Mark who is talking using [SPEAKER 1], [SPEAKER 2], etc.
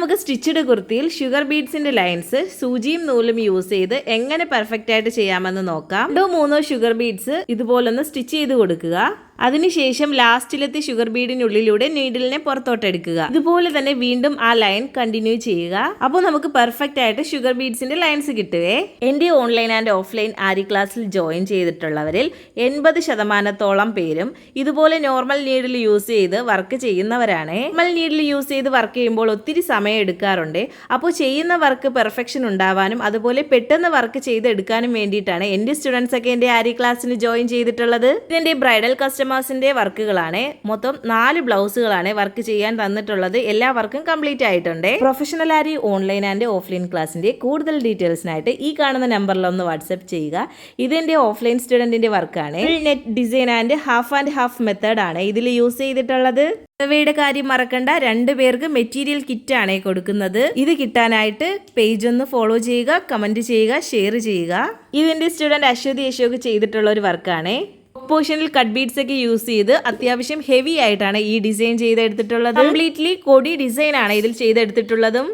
[SPEAKER 1] നമുക്ക് stitched കുർത്തിയിൽ sugar ബീഡ്സിന്റെ lines സൂചിയും നൂലും use ചെയ്ത് എങ്ങനെ പെർഫെക്റ്റ് ആയിട്ട് ചെയ്യാമെന്ന് നോക്കാം. 2-3 ഷുഗർ ബീഡ്സ് ഇതുപോലൊന്ന് സ്റ്റിച്ച് ചെയ്ത് കൊടുക്കുക. അതിനുശേഷം ലാസ്റ്റിലെത്തി ഷുഗർ ബീഡിനുള്ളിലൂടെ നീഡിലിനെ പുറത്തോട്ടെടുക്കുക. ഇതുപോലെ തന്നെ വീണ്ടും ആ ലൈൻ കണ്ടിന്യൂ ചെയ്യുക. അപ്പോൾ നമുക്ക് പെർഫെക്റ്റ് ആയിട്ട് ഷുഗർ ബീഡ്സിന്റെ ലൈൻസ് കിട്ടുവേ. എൻ്റെ ഓൺലൈൻ ആൻഡ് ഓഫ്ലൈൻ ആരി ക്ലാസ്സിൽ ജോയിൻ ചെയ്തിട്ടുള്ളവരിൽ 80% പേരും ഇതുപോലെ നോർമൽ നീഡിൽ യൂസ് ചെയ്ത് വർക്ക് ചെയ്യുന്നവരാണ്. നോർമൽ നീഡിൽ യൂസ് ചെയ്ത് വർക്ക് ചെയ്യുമ്പോൾ ഒത്തിരി സമയം എടുക്കാറുണ്ട്. അപ്പോൾ ചെയ്യുന്ന വർക്ക് പെർഫെക്ഷൻ ഉണ്ടാവാനും അതുപോലെ പെട്ടെന്ന് വർക്ക് ചെയ്തെടുക്കാനും വേണ്ടിയിട്ടാണ് എൻ്റെ സ്റ്റുഡൻസ് ഒക്കെ എൻ്റെ ആരി ക്ലാസ്സിന് ജോയിൻ ചെയ്തിട്ടുള്ളത്. ഇതെൻ്റെ ബ്രൈഡൽ കസ്റ്റമേഴ്സിന്റെ വർക്കുകളാണ്. മൊത്തം 4 ബ്ലൗസുകളാണ് വർക്ക് ചെയ്യാൻ തന്നിട്ടുള്ളത്. എല്ലാ വർക്കും കംപ്ലീറ്റ് ആയിട്ടുണ്ട്. Professional ary online and offline ക്ലാസ്സിന്റെ കൂടുതൽ ഡീറ്റെയിൽസിനായിട്ട് ഈ കാണുന്ന നമ്പറിൽ ഒന്ന് വാട്സ്ആപ്പ് ചെയ്യുക. ഇതെന്റെ ഓഫ്ലൈൻ സ്റ്റുഡന്റിന്റെ വർക്കാണ്. Net design and half method ആണ് ഇതിൽ യൂസ് ചെയ്തിട്ടുള്ളത്. ഇവയുടെ കാര്യം മറക്കണ്ട, 2 പേർക്ക് മെറ്റീരിയൽ കിറ്റ് ആണ് കൊടുക്കുന്നത്. ഇത് കിട്ടാനായിട്ട് പേജ് ഒന്ന് ഫോളോ ചെയ്യുക, കമന്റ് ചെയ്യുക, ഷെയർ ചെയ്യുക. ഇതിന്റെ സ്റ്റുഡന്റ് അശ്വതി അശോക് ചെയ്തിട്ടുള്ള ഒരു വർക്കാണ്. പോർഷനിൽ കട്ട് ബീഡ്സ് ഒക്കെ യൂസ് ചെയ്ത് അത്യാവശ്യം ഹെവി ആയിട്ടാണ് ഈ ഡിസൈൻ ചെയ്തെടുത്തിട്ടുള്ളത്. കംപ്ലീറ്റ്ലി കൊടി ഡിസൈൻ ആണ് ഇതിൽ ചെയ്തെടുത്തിട്ടുള്ളതും.